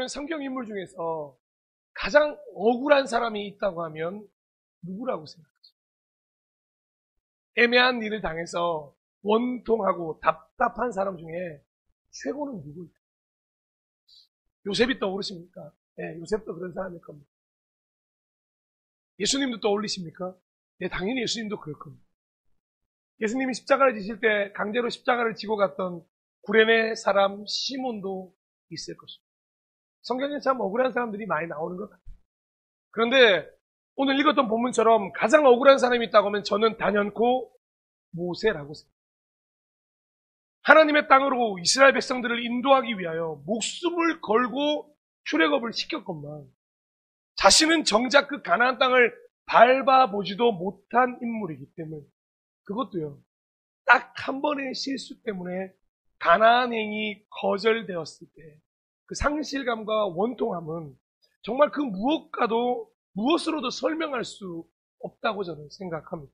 여러분 성경 인물 중에서 가장 억울한 사람이 있다고 하면 누구라고 생각하세요? 애매한 일을 당해서 원통하고 답답한 사람 중에 최고는 누구일까요? 요셉이 떠오르십니까? 네, 요셉도 그런 사람일 겁니다. 예수님도 떠올리십니까? 네, 당연히 예수님도 그럴 겁니다. 예수님이 십자가를 지실 때 강제로 십자가를 지고 갔던 구레네 사람 시몬도 있을 것입니다. 성경에 참 억울한 사람들이 많이 나오는 것 같아요. 그런데 오늘 읽었던 본문처럼 가장 억울한 사람이 있다고 하면 저는 단연코 모세라고 생각합니다. 하나님의 땅으로 이스라엘 백성들을 인도하기 위하여 목숨을 걸고 출애굽을 시켰건만 자신은 정작 그 가나안 땅을 밟아보지도 못한 인물이기 때문에 그것도요. 딱 한 번의 실수 때문에 가나안행이 거절되었을 때 그 상실감과 원통함은 정말 그 무엇으로도 설명할 수 없다고 저는 생각합니다.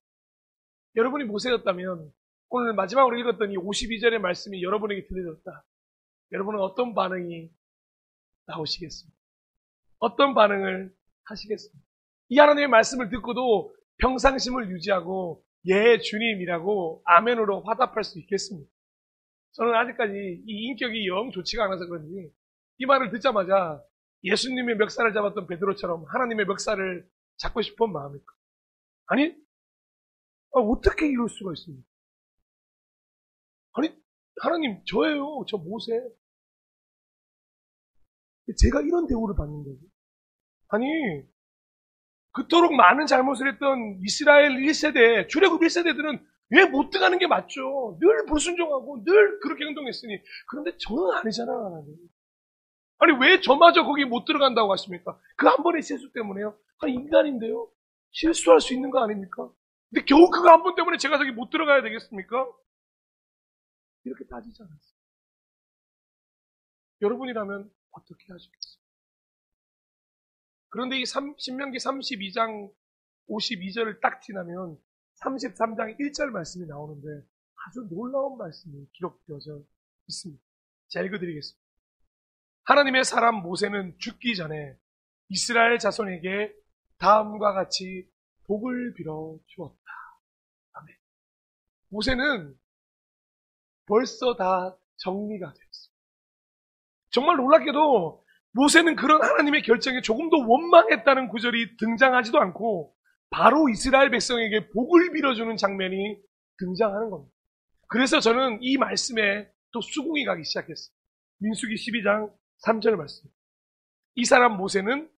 여러분이 모세였다면 오늘 마지막으로 읽었던 이 52절의 말씀이 여러분에게 들려졌다. 여러분은 어떤 반응이 나오시겠습니까? 어떤 반응을 하시겠습니까? 이 하나님의 말씀을 듣고도 평상심을 유지하고 예 주님이라고 아멘으로 화답할 수 있겠습니까? 저는 아직까지 이 인격이 영 좋지가 않아서 그런지 이 말을 듣자마자 예수님의 멱살을 잡았던 베드로처럼 하나님의 멱살을 잡고 싶은 마음일까? 아니, 어떻게 이럴 수가 있습니까? 아니, 하나님, 저예요. 저 모세. 제가 이런 대우를 받는다고. 아니, 그토록 많은 잘못을 했던 이스라엘 1세대, 출애굽 1세대들은 왜 못 들어가는 게 맞죠? 늘 불순종하고 늘 그렇게 행동했으니. 그런데 저는 아니잖아, 하나님. 아니, 왜 저마저 거기 못 들어간다고 하십니까? 그 한 번의 실수 때문에요? 인간인데요? 실수할 수 있는 거 아닙니까? 근데 겨우 그거 한 번 때문에 제가 저기 못 들어가야 되겠습니까? 이렇게 따지지 않았어요. 여러분이라면 어떻게 하시겠어요? 그런데 이 신명기 32장 52절을 딱 지나면 33장 1절 말씀이 나오는데 아주 놀라운 말씀이 기록되어져 있습니다. 제가 읽어드리겠습니다. 하나님의 사람 모세는 죽기 전에 이스라엘 자손에게 다음과 같이 복을 빌어 주었다. 아멘. 모세는 벌써 다 정리가 되었습니다. 정말 놀랍게도 모세는 그런 하나님의 결정에 조금도 원망했다는 구절이 등장하지도 않고 바로 이스라엘 백성에게 복을 빌어주는 장면이 등장하는 겁니다. 그래서 저는 이 말씀에 또 수긍이 가기 시작했어요. 민수기 12장 3절 말씀. 이 사람 모세는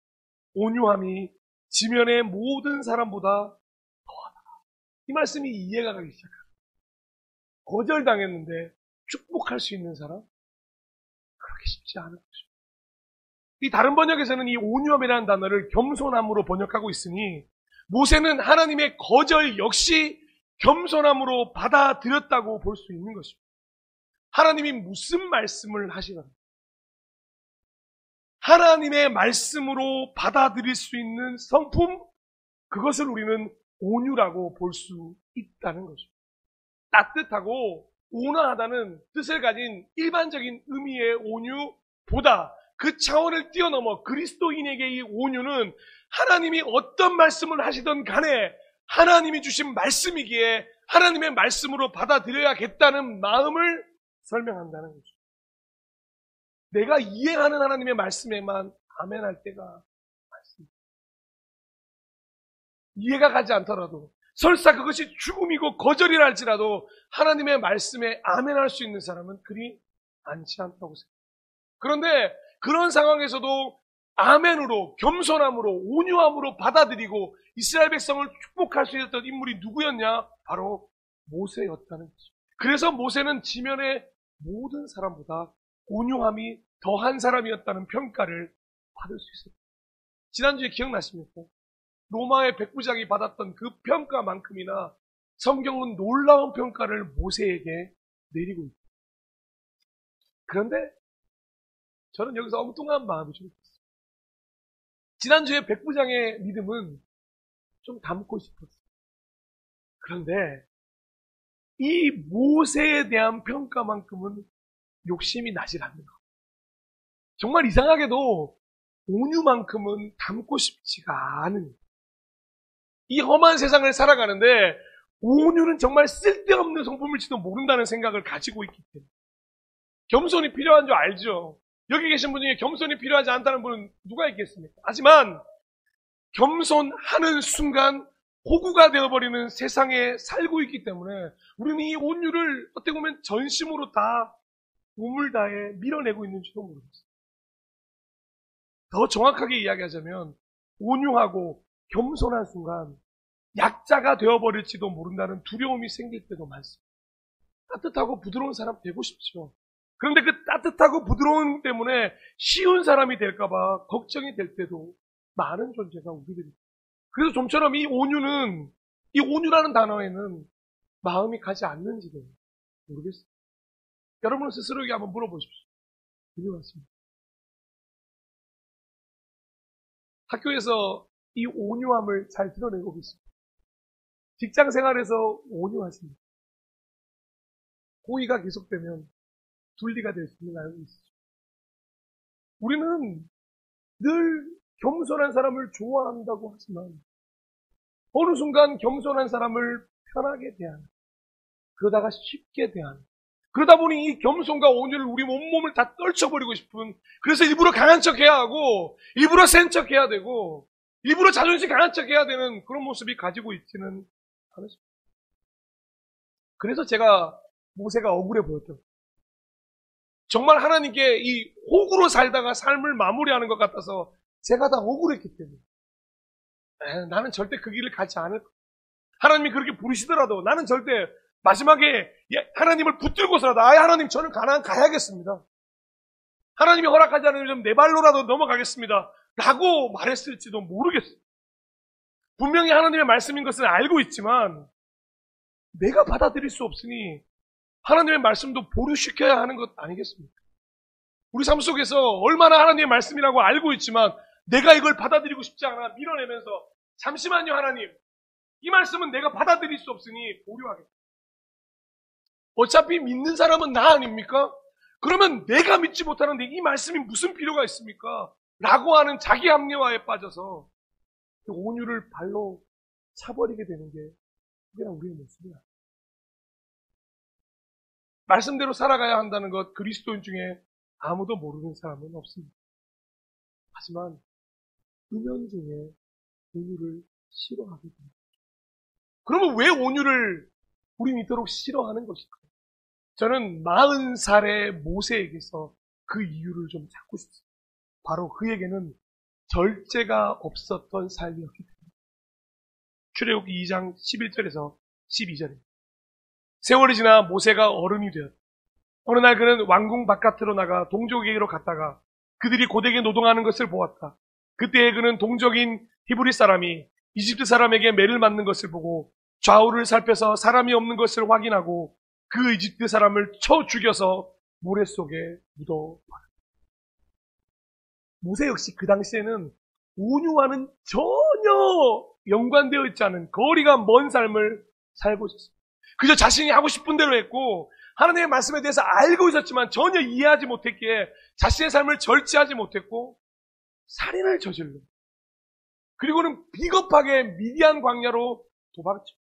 온유함이 지면의 모든 사람보다 더하다. 이 말씀이 이해가 가기 시작합니다. 거절당했는데 축복할 수 있는 사람? 그렇게 쉽지 않은 거죠. 이 다른 번역에서는 이 온유함이라는 단어를 겸손함으로 번역하고 있으니 모세는 하나님의 거절 역시 겸손함으로 받아들였다고 볼 수 있는 것입니다. 하나님이 무슨 말씀을 하시든 하나님의 말씀으로 받아들일 수 있는 성품, 그것을 우리는 온유라고 볼 수 있다는 거죠. 따뜻하고 온화하다는 뜻을 가진 일반적인 의미의 온유보다 그 차원을 뛰어넘어 그리스도인에게 이 온유는 하나님이 어떤 말씀을 하시든 간에 하나님이 주신 말씀이기에 하나님의 말씀으로 받아들여야겠다는 마음을 설명한다는 거죠. 내가 이해하는 하나님의 말씀에만 아멘할 때가 많습니다. 이해가 가지 않더라도 설사 그것이 죽음이고 거절이라 할지라도 하나님의 말씀에 아멘할 수 있는 사람은 그리 많지 않다고 생각합니다. 그런데 그런 상황에서도 아멘으로 겸손함으로 온유함으로 받아들이고 이스라엘 백성을 축복할 수 있었던 인물이 누구였냐? 바로 모세였다는 거죠. 그래서 모세는 지면의 모든 사람보다 온유함이 더한 사람이었다는 평가를 받을 수 있었다. 지난주에 기억나십니까? 로마의 백부장이 받았던 그 평가만큼이나 성경은 놀라운 평가를 모세에게 내리고 있다. 그런데 저는 여기서 엉뚱한 마음이 좀 있었어요. 지난주에 백부장의 믿음은 좀 담고 싶었어요. 그런데 이 모세에 대한 평가만큼은 욕심이 나질 않는 것. 정말 이상하게도 온유만큼은 닮고 싶지가 않은 이 험한 세상을 살아가는데 온유는 정말 쓸데없는 성품일지도 모른다는 생각을 가지고 있기 때문에 겸손이 필요한 줄 알죠. 여기 계신 분 중에 겸손이 필요하지 않다는 분은 누가 있겠습니까? 하지만 겸손하는 순간 호구가 되어버리는 세상에 살고 있기 때문에 우리는 이 온유를 어떻게 보면 전심으로 다 몸을 다해 밀어내고 있는지도 모르겠어요. 더 정확하게 이야기하자면 온유하고 겸손한 순간 약자가 되어버릴지도 모른다는 두려움이 생길 때도 많습니다. 따뜻하고 부드러운 사람 되고 싶죠. 그런데 그 따뜻하고 부드러움 때문에 쉬운 사람이 될까봐 걱정이 될 때도 많은 존재가 우리들이. 그래서 좀처럼 이 온유라는 단어에는 마음이 가지 않는지도 모르겠어요. 여러분 스스로에게 한번 물어보십시오. 이해하십니까? 학교에서 이 온유함을 잘 드러내고 계십니다. 직장 생활에서 온유하십니다. 호의가 계속되면 둘리가 될 수 있는 걸 알고 있습니다. 우리는 늘 겸손한 사람을 좋아한다고 하지만 어느 순간 겸손한 사람을 편하게 대하는, 그러다가 쉽게 대하는, 그러다 보니 이 겸손과 온유를 우리 온몸을 다 떨쳐버리고 싶은, 그래서 일부러 강한 척 해야 하고 일부러 센 척 해야 되고 일부러 자존심 강한 척 해야 되는 그런 모습이 가지고 있지는 않으십니다. 그래서 제가 모세가 억울해 보였던, 정말 하나님께 이 호구로 살다가 삶을 마무리하는 것 같아서 제가 다 억울했기 때문에 나는 절대 그 길을 가지 않을 거야. 하나님이 그렇게 부르시더라도 나는 절대 마지막에 하나님을 붙들고서라도 하나님 저는 가나안 가야겠습니다. 하나님이 허락하지 않으면 내 발로라도 넘어가겠습니다. 라고 말했을지도 모르겠어요. 분명히 하나님의 말씀인 것은 알고 있지만 내가 받아들일 수 없으니 하나님의 말씀도 보류시켜야 하는 것 아니겠습니까? 우리 삶 속에서 얼마나 하나님의 말씀이라고 알고 있지만 내가 이걸 받아들이고 싶지 않아 밀어내면서 잠시만요 하나님, 이 말씀은 내가 받아들일 수 없으니 보류하겠습니다. 어차피 믿는 사람은 나 아닙니까? 그러면 내가 믿지 못하는데 이 말씀이 무슨 필요가 있습니까? 라고 하는 자기 합리화에 빠져서 온유를 발로 차버리게 되는 게 그냥 우리의 모습이야. 말씀대로 살아가야 한다는 것 그리스도인 중에 아무도 모르는 사람은 없습니다. 하지만 은연중에 온유를 싫어하게 됩니다. 그러면 왜 온유를 우린 이토록 싫어하는 것일까? 저는 40살의 모세에게서 그 이유를 좀 찾고 싶습니다. 바로 그에게는 절제가 없었던 삶이었기 때문에. 출애굽기 2장 11절에서 12절입니다. 세월이 지나 모세가 어른이 되었다. 어느 날 그는 왕궁 바깥으로 나가 동족에게로 갔다가 그들이 고되게 노동하는 것을 보았다. 그때에 그는 동족인 히브리 사람이 이집트 사람에게 매를 맞는 것을 보고 좌우를 살펴서 사람이 없는 것을 확인하고 그 이집트 사람을 쳐 죽여서 모래 속에 묻어버렸다. 모세 역시 그 당시에는 온유와는 전혀 연관되어 있지 않은 거리가 먼 삶을 살고 있었습니다. 그저 자신이 하고 싶은 대로 했고 하나님의 말씀에 대해서 알고 있었지만 전혀 이해하지 못했기에 자신의 삶을 절제하지 못했고 살인을 저질러 그리고는 비겁하게 미디안 광야로 도망쳤죠.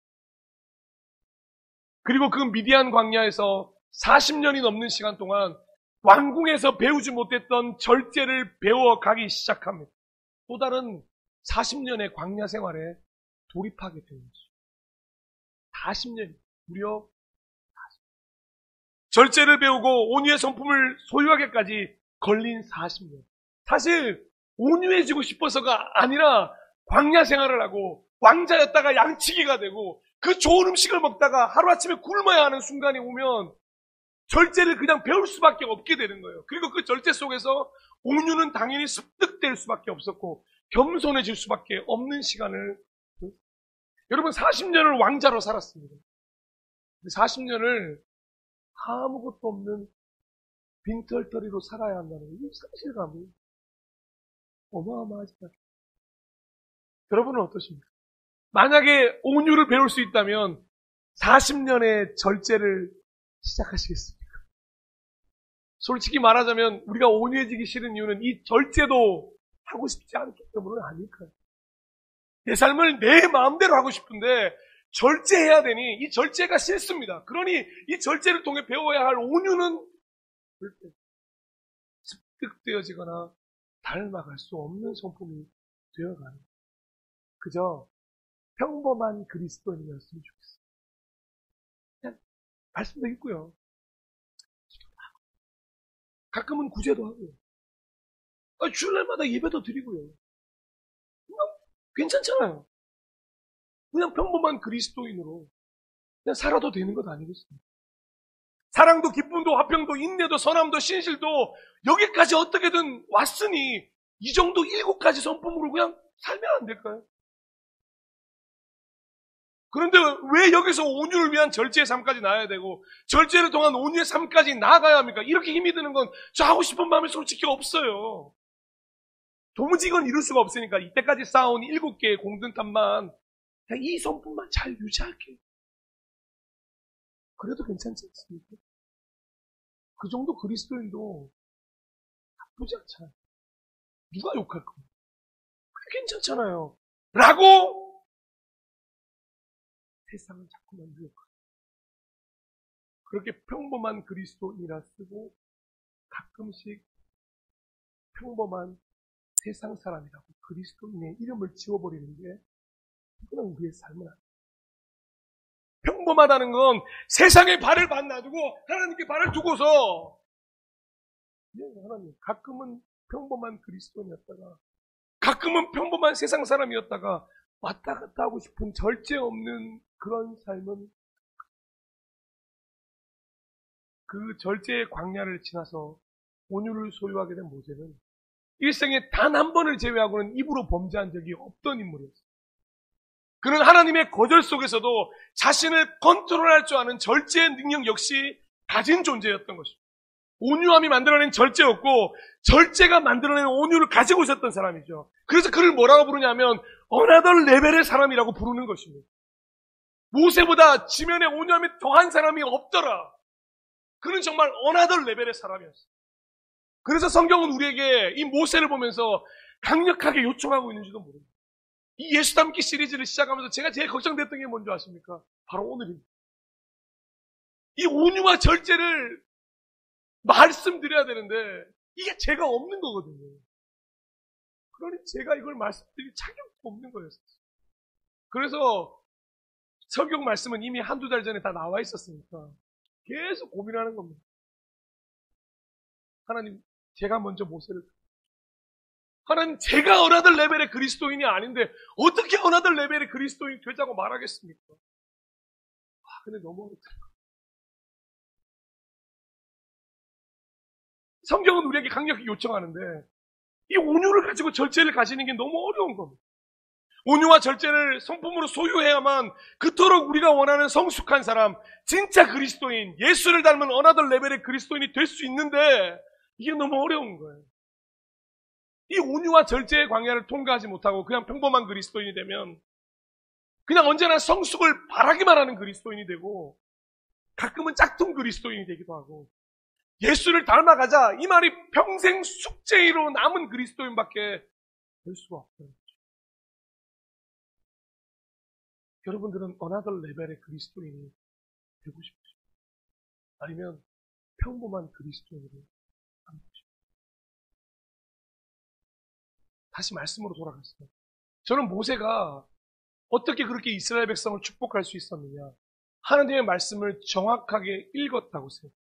그리고 그 미디안 광야에서 40년이 넘는 시간 동안 왕궁에서 배우지 못했던 절제를 배워가기 시작합니다. 또 다른 40년의 광야 생활에 돌입하게 된 거죠. 40년, 무려 40년. 절제를 배우고 온유의 성품을 소유하기까지 걸린 40년. 사실 온유해지고 싶어서가 아니라 광야 생활을 하고 왕자였다가 양치기가 되고 그 좋은 음식을 먹다가 하루아침에 굶어야 하는 순간이 오면 절제를 그냥 배울 수밖에 없게 되는 거예요. 그리고 그 절제 속에서 온유는 당연히 습득될 수밖에 없었고 겸손해질 수밖에 없는 시간을, 여러분 40년을 왕자로 살았습니다. 40년을 아무것도 없는 빈털터리로 살아야 한다는 이 사실감이 어마어마하지 않습니까? 여러분은 어떠십니까? 만약에 온유를 배울 수 있다면 40년의 절제를 시작하시겠습니까? 솔직히 말하자면 우리가 온유해지기 싫은 이유는 이 절제도 하고 싶지 않기 때문은 아닐까요? 내 삶을 내 마음대로 하고 싶은데 절제해야 되니 이 절제가 싫습니다. 그러니 이 절제를 통해 배워야 할 온유는 절대 습득되어지거나 닮아갈 수 없는 성품이 되어가는, 그저 평범한 그리스도인이었으면 좋겠어요. 그냥 말씀도 있고요. 가끔은 구제도 하고요. 주일날마다 예배도 드리고요. 그냥 괜찮잖아요. 그냥 평범한 그리스도인으로 그냥 살아도 되는 것 아니겠습니까? 사랑도 기쁨도 화평도 인내도 선함도 신실도 여기까지 어떻게든 왔으니 이 정도 7가지 성품으로 그냥 살면 안 될까요? 그런데 왜 여기서 온유를 위한 절제의 삶까지 나아야 되고 절제를 통한 온유의 삶까지 나아가야 합니까? 이렇게 힘이 드는 건 저 하고 싶은 마음이 솔직히 없어요. 도무지 이건 이룰 수가 없으니까 이때까지 쌓아온 7개의 공든탑만 그냥 이 성품만 잘 유지할게요. 그래도 괜찮지 않습니까? 그 정도 그리스도인도 나쁘지 않잖아요. 누가 욕할 거예요? 그게 괜찮잖아요. 라고 세상은 자꾸만 유혹하고 그렇게 평범한 그리스도인이라 쓰고 가끔씩 평범한 세상 사람이라고 그리스도인의 이름을 지워버리는 게 그건 우리의 삶은 아니에요. 평범하다는 건 세상에 발을 놔두고 하나님께 발을 두고서 하나님 가끔은 평범한 그리스도인이었다가 가끔은 평범한 세상 사람이었다가 왔다 갔다 하고 싶은 절제 없는 그런 삶은 그 절제의 광야를 지나서 온유를 소유하게 된 모세는 일생에 단 한 번을 제외하고는 입으로 범죄한 적이 없던 인물이었어요. 그는 하나님의 거절 속에서도 자신을 컨트롤할 줄 아는 절제의 능력 역시 가진 존재였던 것입니다. 온유함이 만들어낸 절제였고 절제가 만들어낸 온유를 가지고 있었던 사람이죠. 그래서 그를 뭐라고 부르냐면 어나더 레벨의 사람이라고 부르는 것입니다. 모세보다 지면에 온유함이 더한 사람이 없더라. 그는 정말 어나더 레벨의 사람이었어요. 그래서 성경은 우리에게 이 모세를 보면서 강력하게 요청하고 있는지도 모릅니다. 이 예수 닮기 시리즈를 시작하면서 제가 제일 걱정됐던 게 뭔지 아십니까? 바로 오늘입니다. 이 온유와 절제를 말씀드려야 되는데 이게 제가 없는 거거든요. 그러니 제가 이걸 말씀드릴 자격도 없는 거예요. 그래서 성경 말씀은 이미 한두 달 전에 다 나와 있었으니까 계속 고민하는 겁니다. 하나님, 제가 먼저 모세를 하나님, 제가 어나더 레벨의 그리스도인이 아닌데 어떻게 어나더 레벨의 그리스도인이 되자고 말하겠습니까? 근데 너무 어렵다. 성경은 우리에게 강력히 요청하는데 이 온유를 가지고 절제를 가지는 게 너무 어려운 겁니다. 온유와 절제를 성품으로 소유해야만 그토록 우리가 원하는 성숙한 사람, 진짜 그리스도인, 예수를 닮은 어나더 레벨의 그리스도인이 될 수 있는데 이게 너무 어려운 거예요. 이 온유와 절제의 광야를 통과하지 못하고 그냥 평범한 그리스도인이 되면 그냥 언제나 성숙을 바라기만 하는 그리스도인이 되고 가끔은 짝퉁 그리스도인이 되기도 하고 예수를 닮아가자 이 말이 평생 숙제로 남은 그리스도인밖에 될 수가 없어요. 여러분들은 어나더 레벨의 그리스도인이 되고 싶으십니까? 아니면 평범한 그리스도인으로 하고 싶습니까? 다시 말씀으로 돌아갔어요. 저는 모세가 어떻게 그렇게 이스라엘 백성을 축복할 수 있었느냐? 하나님의 말씀을 정확하게 읽었다고 생각해요.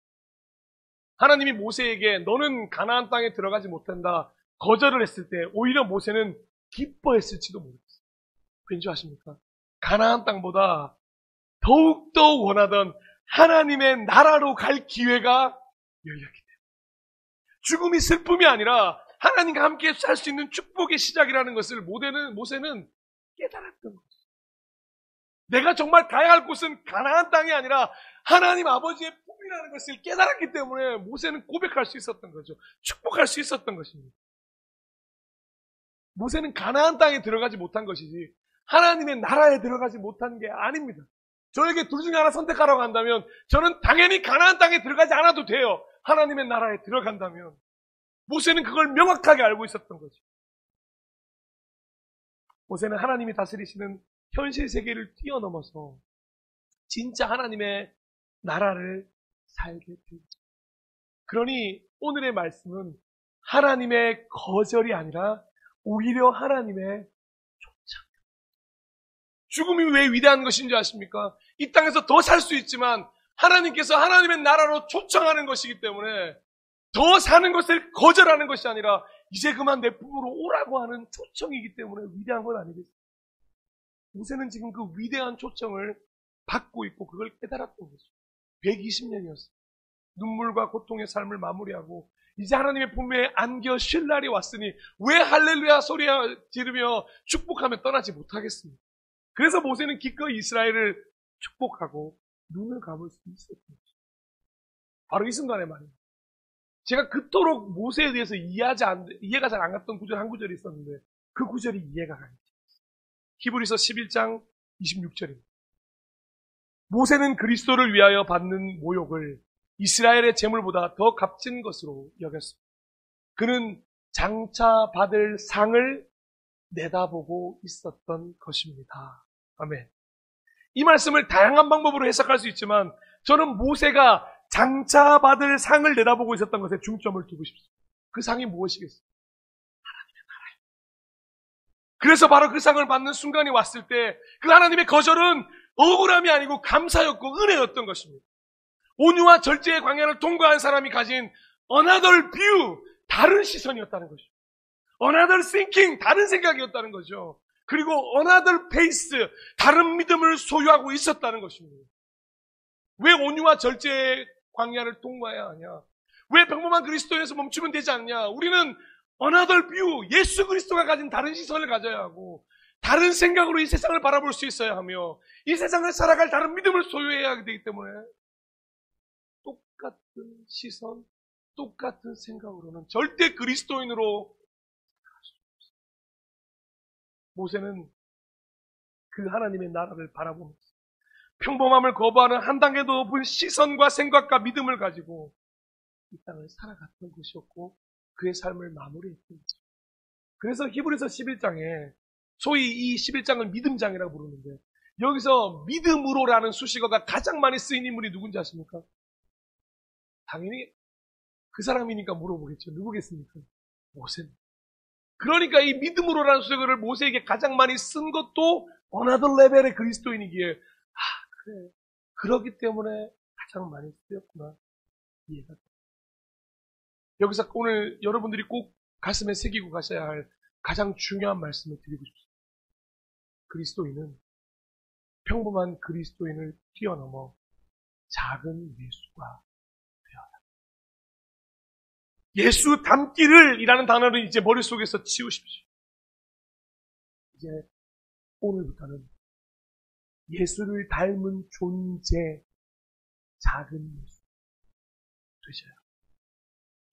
하나님이 모세에게 너는 가나안 땅에 들어가지 못한다 거절을 했을 때 오히려 모세는 기뻐했을지도 모르겠어요. 왠지 아십니까? 가나안 땅보다 더욱더 원하던 하나님의 나라로 갈 기회가 열렸기 때문에 죽음이 슬픔이 아니라 하나님과 함께 살 수 있는 축복의 시작이라는 것을 모세는 깨달았던 거죠. 내가 정말 가야 할 곳은 가나안 땅이 아니라 하나님 아버지의 품이라는 것을 깨달았기 때문에 모세는 고백할 수 있었던 거죠. 축복할 수 있었던 것입니다. 모세는 가나안 땅에 들어가지 못한 것이지 하나님의 나라에 들어가지 못한 게 아닙니다. 저에게 둘 중에 하나 선택하라고 한다면 저는 당연히 가나안 땅에 들어가지 않아도 돼요. 하나님의 나라에 들어간다면 모세는 그걸 명확하게 알고 있었던 거죠. 모세는 하나님이 다스리시는 현실 세계를 뛰어넘어서 진짜 하나님의 나라를 살게 됩니다. 그러니 오늘의 말씀은 하나님의 거절이 아니라 오히려 하나님의 초청. 죽음이 왜 위대한 것인지 아십니까? 이 땅에서 더 살 수 있지만 하나님께서 하나님의 나라로 초청하는 것이기 때문에 더 사는 것을 거절하는 것이 아니라 이제 그만 내 품으로 오라고 하는 초청이기 때문에 위대한 건 아니겠어요? 모세는 지금 그 위대한 초청을 받고 있고 그걸 깨달았던 거죠. 120년이었어요. 눈물과 고통의 삶을 마무리하고 이제 하나님의 품에 안겨 쉴 날이 왔으니 왜 할렐루야 소리 지르며 축복하며 떠나지 못하겠습니까? 그래서 모세는 기꺼이 이스라엘을 축복하고 눈을 감을 수 있었던 거죠. 바로 이 순간에 말입니다. 제가 그토록 모세에 대해서 이해가 잘 안 갔던 구절 한 구절이 있었는데 그 구절이 이해가 가요. 히브리서 11장 26절입니다. 모세는 그리스도를 위하여 받는 모욕을 이스라엘의 재물보다 더 값진 것으로 여겼습니다. 그는 장차 받을 상을 내다보고 있었던 것입니다. 아멘. 이 말씀을 다양한 방법으로 해석할 수 있지만 저는 모세가 장차 받을 상을 내다보고 있었던 것에 중점을 두고 싶습니다. 그 상이 무엇이겠어요? 하나님의 나라예요. 그래서 바로 그 상을 받는 순간이 왔을 때 그 하나님의 거절은 억울함이 아니고 감사였고 은혜였던 것입니다. 온유와 절제의 광야를 통과한 사람이 가진 another view, 다른 시선이었다는 것이죠. another thinking, 다른 생각이었다는 거죠. 그리고 another pace, 다른 믿음을 소유하고 있었다는 것입니다. 왜 온유와 절제의 광야를 통과해야 하냐? 왜 평범한 그리스도인에서 멈추면 되지 않냐? 우리는 another view, 예수 그리스도가 가진 다른 시선을 가져야 하고 다른 생각으로 이 세상을 바라볼 수 있어야 하며 이 세상을 살아갈 다른 믿음을 소유해야 되기 때문에 똑같은 시선, 똑같은 생각으로는 절대 그리스도인으로 모세는 그 하나님의 나라를 바라보면서 평범함을 거부하는 한 단계 더 높은 시선과 생각과 믿음을 가지고 이 땅을 살아갔던 것이었고 그의 삶을 마무리했던 거죠. 그래서 히브리서 11장에 소위 이 11장을 믿음장이라고 부르는데 여기서 믿음으로라는 수식어가 가장 많이 쓰인 인물이 누군지 아십니까? 당연히 그 사람이니까 물어보겠죠. 누구겠습니까? 모세입니다. 그러니까 이 믿음으로라는 수식어를 모세에게 가장 많이 쓴 것도 another 레벨의 그리스도인이기에 그래, 그러기 때문에 가장 많이 쓰였구나 이해가 됩니다. 여기서 오늘 여러분들이 꼭 가슴에 새기고 가셔야 할 가장 중요한 말씀을 드리고 싶습니다. 그리스도인은 평범한 그리스도인을 뛰어넘어 작은 예수가 되어라. 예수 닮기를 이라는 단어를 이제 머릿속에서 치우십시오. 이제 오늘부터는 예수를 닮은 존재, 작은 예수 되셔요.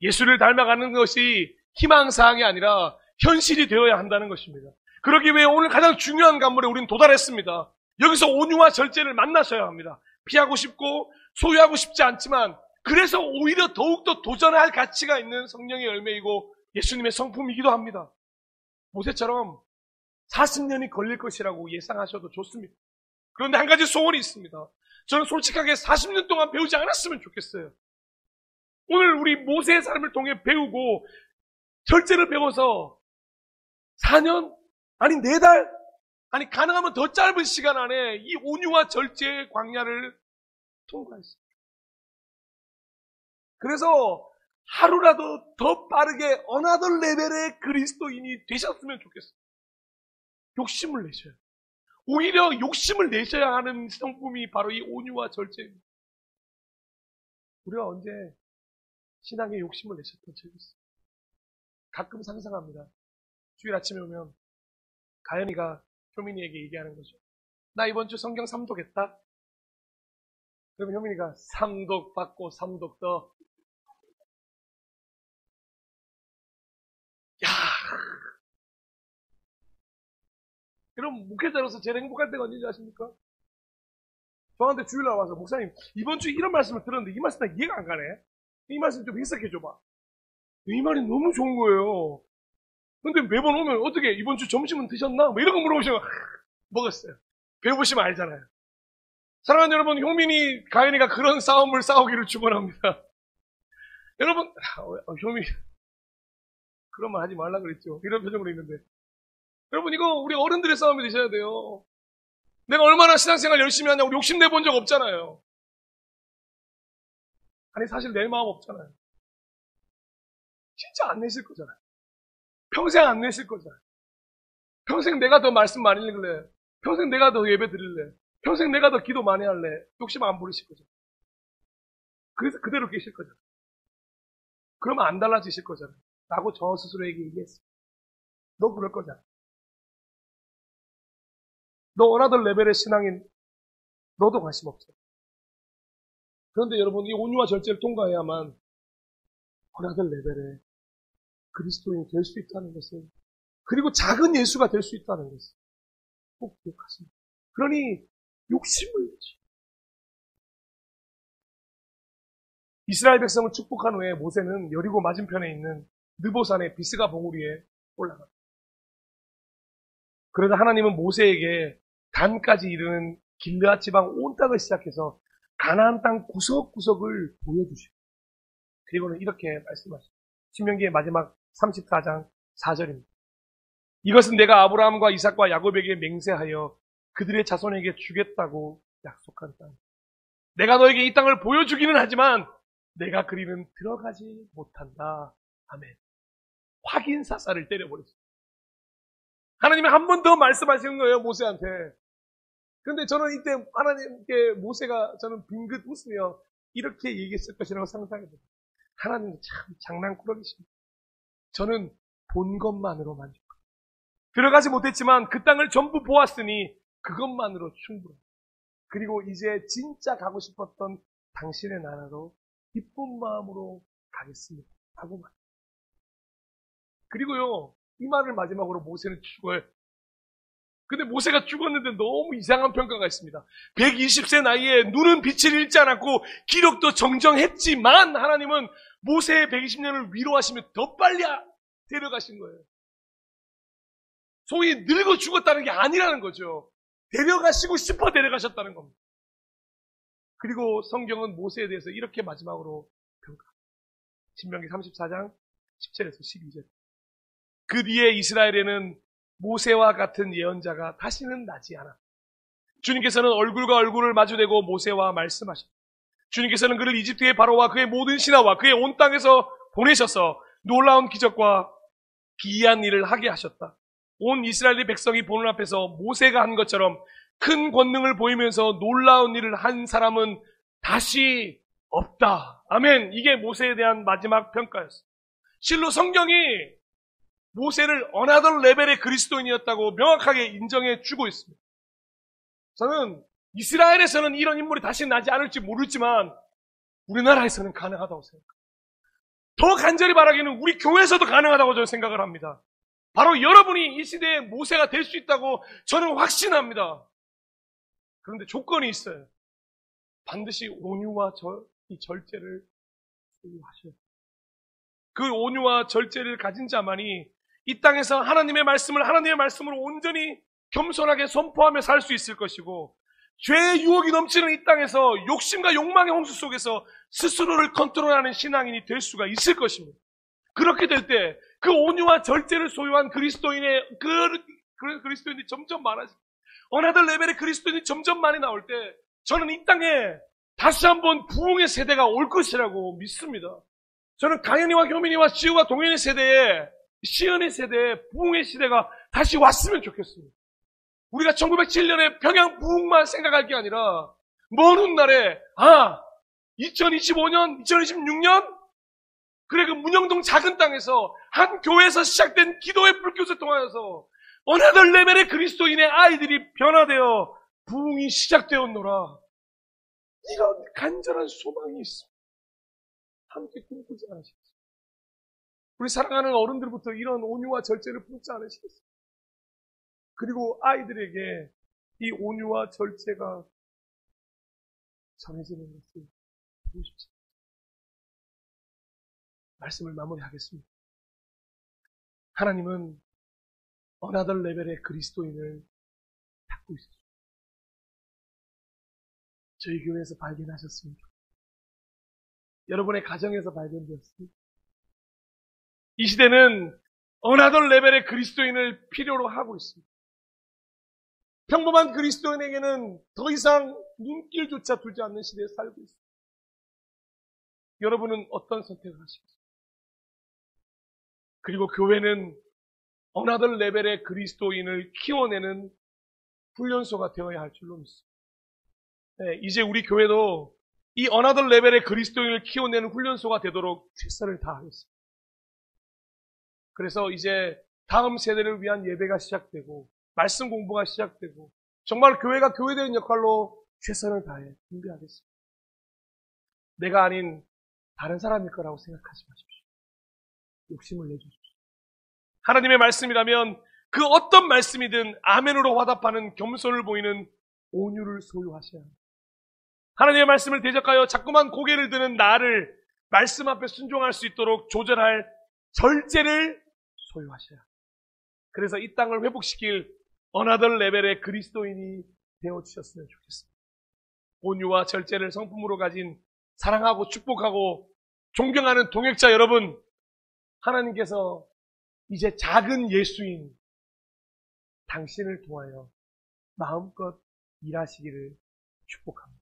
예수를 닮아가는 것이 희망사항이 아니라 현실이 되어야 한다는 것입니다. 그러기 위해 오늘 가장 중요한 관문에 우리는 도달했습니다. 여기서 온유와 절제를 만나셔야 합니다. 피하고 싶고 소유하고 싶지 않지만 그래서 오히려 더욱더 도전할 가치가 있는 성령의 열매이고 예수님의 성품이기도 합니다. 모세처럼 40년이 걸릴 것이라고 예상하셔도 좋습니다. 그런데 한 가지 소원이 있습니다. 저는 솔직하게 40년 동안 배우지 않았으면 좋겠어요. 오늘 우리 모세의 삶을 통해 배우고 절제를 배워서 4년? 아니 4달? 아니 가능하면 더 짧은 시간 안에 이 온유와 절제의 광야를 통과했습니다. 그래서 하루라도 더 빠르게 another 레벨의 그리스도인이 되셨으면 좋겠어요. 욕심을 내셔요. 오히려 욕심을 내셔야 하는 성품이 바로 이 온유와 절제입니다. 우리가 언제 신앙에 욕심을 내셨던 적이 있어요? 가끔 상상합니다. 주일 아침에 오면 가연이가 효민이에게 얘기하는 거죠. 나 이번 주 성경 3독했다. 그러면 효민이가 3독 받고 3독 더. 야, 그럼 목회자로서 제일 행복할 때가 언제인지 아십니까? 저한테 주일날 와서 목사님 이번 주 이런 말씀을 들었는데 이 말씀 다 이해가 안 가네. 이 말씀 좀 해석해줘봐. 이 말이 너무 좋은 거예요. 근데 매번 오면 어떻게 이번 주 점심은 드셨나? 뭐 이런 거 물어보시면 먹었어요. 배워보시면 알잖아요. 사랑하는 여러분, 효민이, 가연이가 그런 싸움을 싸우기를 축원합니다. 여러분, 효민, 그런 말 하지 말라 그랬죠. 이런 표정으로 있는데. 여러분, 이거 우리 어른들의 싸움이 되셔야 돼요. 내가 얼마나 신앙생활 열심히 하냐고 욕심내본 적 없잖아요. 아니, 사실 낼 마음 없잖아요. 진짜 안 내실 거잖아요. 평생 안 내실 거잖아요. 평생 내가 더 말씀 많이 읽을래. 평생 내가 더 예배 드릴래. 평생 내가 더 기도 많이 할래. 욕심 안 부리실 거죠. 그래서 그대로 계실 거잖아요. 그러면 안 달라지실 거잖아요. 라고 저 스스로에게 얘기했어요. 너 그럴 거잖아. 너 원하던 레벨의 신앙인 너도 관심 없어. 그런데 여러분, 이 온유와 절제를 통과해야만 원하던 레벨의 그리스도인이 될 수 있다는 것을, 그리고 작은 예수가 될 수 있다는 것을 꼭 기억하십니다. 그러니 욕심을 내지. 이스라엘 백성을 축복한 후에 모세는 여리고 맞은편에 있는 느보산의 비스가 봉우리에 올라갑니다. 그러자 하나님은 모세에게 단까지 이르는 길르앗 지방 온 땅을 시작해서 가나안 땅 구석구석을 보여주시고, 그리고는 이렇게 말씀하십니다. 신명기의 마지막 34장 4절입니다. 이것은 내가 아브라함과 이삭과 야곱에게 맹세하여 그들의 자손에게 주겠다고 약속한 땅. 내가 너에게 이 땅을 보여주기는 하지만 내가 그리는 들어가지 못한다. 아멘. 확인 사살을 때려버렸어요. 하나님이 한 번 더 말씀하시는 거예요, 모세한테. 그런데 저는 이때 하나님께 모세가 저는 빙긋 웃으며 이렇게 얘기했을 것이라고 상상해봅니다. 하나님은 참 장난꾸러기십니다. 저는 본 것만으로 만족합니다. 들어가지 못했지만 그 땅을 전부 보았으니 그것만으로 충분합니다. 그리고 이제 진짜 가고 싶었던 당신의 나라로 기쁜 마음으로 가겠습니다. 하고 말. 그리고요, 이 말을 마지막으로 모세는 죽어요. 근데 모세가 죽었는데 너무 이상한 평가가 있습니다. 120세 나이에 눈은 빛을 잃지 않았고 기력도 정정했지만 하나님은 모세의 120년을 위로하시며 더 빨리 데려가신 거예요. 소위 늙어 죽었다는 게 아니라는 거죠. 데려가시고 싶어 데려가셨다는 겁니다. 그리고 성경은 모세에 대해서 이렇게 마지막으로 평가합니다. 신명기 34장 17에서 12절. 그 뒤에 이스라엘에는 모세와 같은 예언자가 다시는 나지 않아. 주님께서는 얼굴과 얼굴을 마주대고 모세와 말씀하셨다. 주님께서는 그를 이집트의 바로와 그의 모든 신하와 그의 온 땅에서 보내셔서 놀라운 기적과 기이한 일을 하게 하셨다. 온 이스라엘의 백성이 보는 앞에서 모세가 한 것처럼 큰 권능을 보이면서 놀라운 일을 한 사람은 다시 없다. 아멘. 이게 모세에 대한 마지막 평가였어요. 실로 성경이 모세를 어나더 레벨의 그리스도인이었다고 명확하게 인정해 주고 있습니다. 저는 이스라엘에서는 이런 인물이 다시 나지 않을지 모르지만 우리나라에서는 가능하다고 생각합니다. 더 간절히 바라기는 우리 교회에서도 가능하다고 저는 생각을 합니다. 바로 여러분이 이 시대의 모세가 될 수 있다고 저는 확신합니다. 그런데 조건이 있어요. 반드시 온유와 이 절제를 소유하셔야 돼요. 그 온유와 절제를 가진 자만이 이 땅에서 하나님의 말씀을 하나님의 말씀으로 온전히 겸손하게 선포하며 살 수 있을 것이고, 죄의 유혹이 넘치는 이 땅에서 욕심과 욕망의 홍수 속에서 스스로를 컨트롤하는 신앙인이 될 수가 있을 것입니다. 그렇게 될 때 그 온유와 절제를 소유한 그리스도인의 그리스도인이 점점 많아집니다. 어나더 레벨의 그리스도인이 점점 많이 나올 때 저는 이 땅에 다시 한번 부흥의 세대가 올 것이라고 믿습니다. 저는 가연이와 효민이와 시우와 동현의 세대에, 시은의 세대에 부흥의 시대가 다시 왔으면 좋겠습니다. 우리가 1907년에 평양 부흥만 생각할 게 아니라 먼 훗날에 2025년, 2026년 그래 그 문영동 작은 땅에서 한 교회에서 시작된 기도의 불꽃을 통하여서 어나더 레벨의 그리스도인의 아이들이 변화되어 부흥이 시작되었노라. 이런 간절한 소망이 있습니다. 함께 꿈꾸지 않으시겠습니까? 우리 사랑하는 어른들부터 이런 온유와 절제를 품지 않으시겠습니까? 그리고 아이들에게 이 온유와 절제가 전해지는 것을 보고 싶습니다. 말씀을 마무리하겠습니다. 하나님은 어나더 레벨의 그리스도인을 찾고 있습니다. 저희 교회에서 발견하셨습니다. 여러분의 가정에서 발견되었습니다. 이 시대는 어나더 레벨의 그리스도인을 필요로 하고 있습니다. 평범한 그리스도인에게는 더 이상 눈길조차 두지 않는 시대에 살고 있습니다. 여러분은 어떤 선택을 하시겠습니까? 그리고 교회는 어나더 레벨의 그리스도인을 키워내는 훈련소가 되어야 할 줄로 믿습니다. 네, 이제 우리 교회도 이 어나더 레벨의 그리스도인을 키워내는 훈련소가 되도록 최선을 다하겠습니다. 그래서 이제 다음 세대를 위한 예배가 시작되고 말씀 공부가 시작되고 정말 교회가 교회되는 역할로 최선을 다해 준비하겠습니다. 내가 아닌 다른 사람일 거라고 생각하지 마십시오. 욕심을 내주십시오. 하나님의 말씀이라면 그 어떤 말씀이든 아멘으로 화답하는 겸손을 보이는 온유를 소유하셔야 합니다. 하나님의 말씀을 대적하여 자꾸만 고개를 드는 나를 말씀 앞에 순종할 수 있도록 조절할 절제를 소유하셔야 합니다. 그래서 이 땅을 회복시킬 어나더 레벨의 그리스도인이 되어주셨으면 좋겠습니다. 온유와 절제를 성품으로 가진 사랑하고 축복하고 존경하는 동역자 여러분, 하나님께서 이제 작은 예수인 당신을 통하여 마음껏 일하시기를 축복합니다.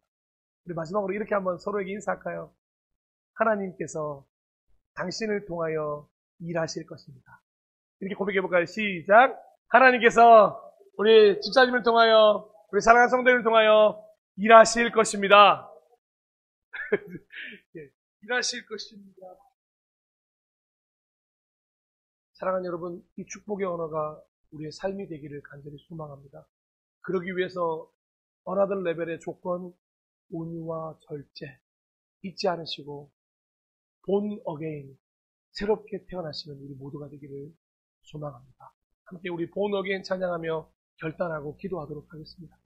우리 마지막으로 이렇게 한번 서로에게 인사할까요? 하나님께서 당신을 통하여 일하실 것입니다. 이렇게 고백해볼까요? 시작! 하나님께서 우리 집사님을 통하여, 우리 사랑하는 성도님을 통하여 일하실 것입니다. 예, 일하실 것입니다. 사랑하는 여러분, 이 축복의 언어가 우리의 삶이 되기를 간절히 소망합니다. 그러기 위해서 어나더 레벨의 조건, 온유와 절제 잊지 않으시고 본 어게인, 새롭게 태어나시는 우리 모두가 되기를 소망합니다. 함께 우리 본 어게인 찬양하며 결단하고 기도하도록 하겠습니다.